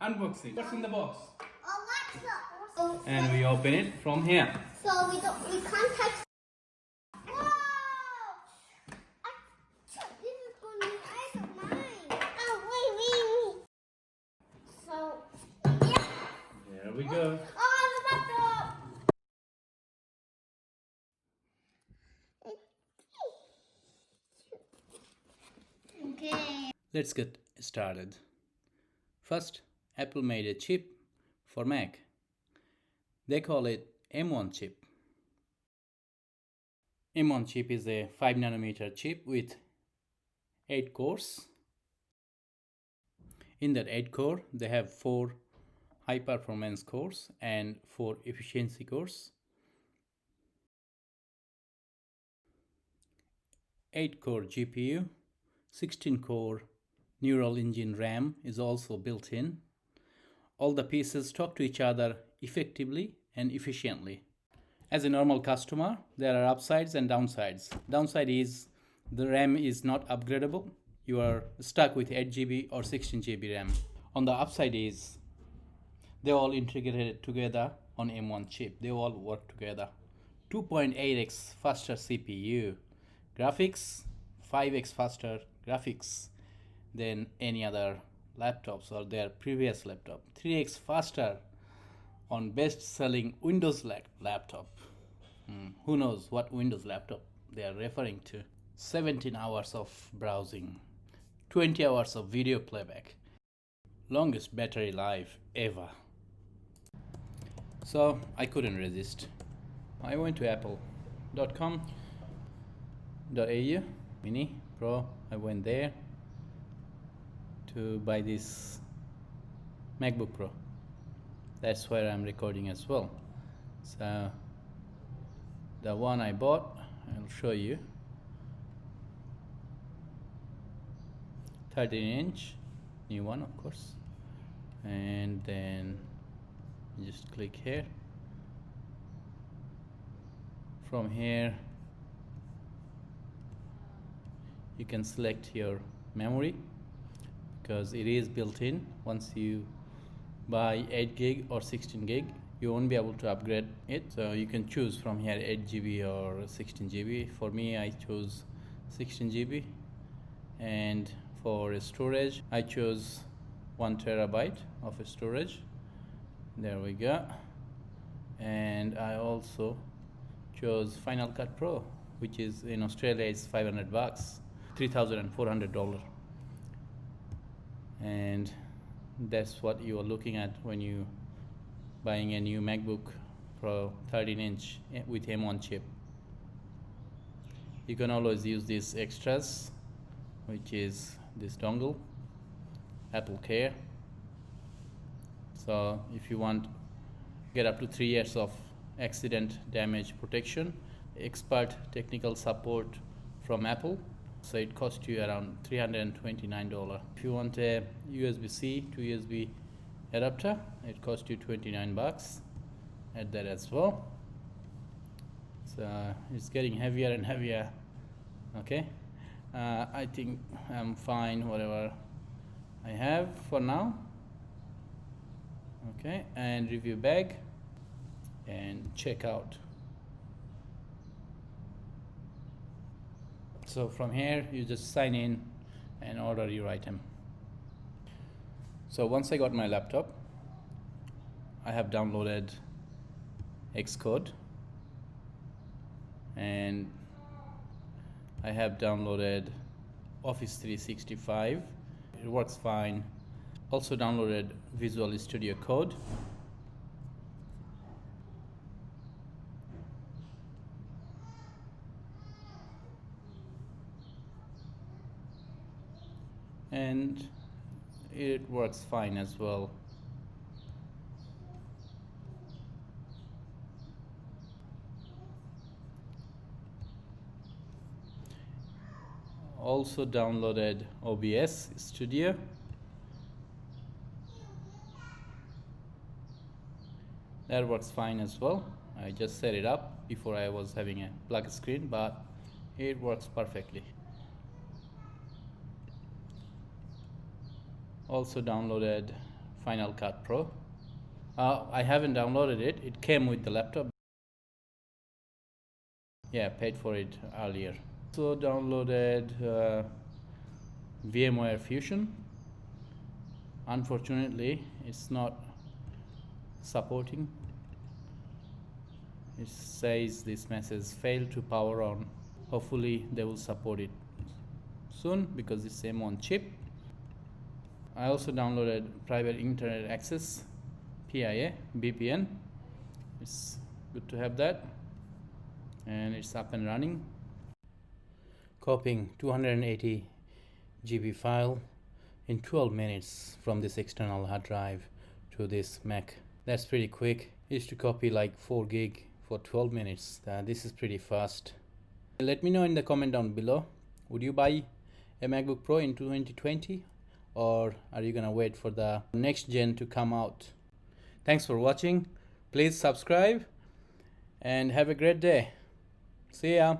unboxing. What's in the box? Oh, And we open it from here. so we can't touch. Whoa! This is going to be eyes of mine. Oh, wait. So, yeah. There we go. Oh, the laptop. Okay. Let's get started. First, Apple made a chip for Mac. They call it M1 chip. M1 chip is a 5nm chip with 8 cores. In that 8 core, they have 4 high performance cores and 4 efficiency cores. 8 core GPU, 16 core neural engine RAM is also built in. All the pieces talk to each other effectively and efficiently. As a normal customer, there are upsides and downsides. Downside is the RAM is not upgradable. You are stuck with 8GB or 16GB RAM. On the upside is they all integrated together on M1 chip. They all work together. 2.8x faster CPU. Graphics, 5x faster graphics than any other laptops or their previous laptop. 3x faster on best-selling Windows laptop. Who knows what Windows laptop they are referring to. 17 hours of browsing, 20 hours of video playback, longest battery life ever. So I couldn't resist. I went to apple.com.au mini pro. I went there to buy this MacBook Pro. That's where I'm recording as well. So the one I bought, I'll show you. 13-inch, new one of course. And then just click here. From here you can select your memory because it is built in. Once you buy 8GB or 16GB, you won't be able to upgrade it, so you can choose from here 8GB or 16GB. For me, I chose 16GB, and for storage I chose 1TB of storage. There we go. And I also chose Final Cut Pro, which is in Australia is $500, $3,400, and that's what you are looking at when you buying a new MacBook Pro 13-inch with M1 chip. You can always use these extras, which is this dongle, Apple Care. So if you want get up to 3 years of accident damage protection, expert technical support from Apple, so it costs you around $329. If you want a USB-C to USB adapter, it costs you $29. Add that as well. So it's getting heavier and heavier. Okay, I think I'm fine whatever I have for now. Okay, and review bag and check out. So from here you just sign in and order your item. So once I got my laptop, I have downloaded Xcode and I have downloaded Office 365. It works fine. Also downloaded Visual Studio Code. And it works fine as well. Also downloaded OBS Studio. That works fine as well. I just set it up before I was having a black screen, but it works perfectly. Also downloaded Final Cut Pro. I haven't downloaded it. It came with the laptop. Yeah, paid for it earlier. So downloaded VMware Fusion. Unfortunately, it's not supporting. It says this message failed to power on. Hopefully they will support it soon because it's M1 chip. I also downloaded private internet access, PIA, VPN. It's good to have that, and it's up and running. Copying 280 GB file in 12 minutes from this external hard drive to this Mac. That's pretty quick. I used to copy like 4 gig for 12 minutes. This is pretty fast. Let me know in the comment down below, would you buy a MacBook Pro in 2020, or are you gonna wait for the next gen to come out? Thanks for watching. Please subscribe and have a great day. See ya.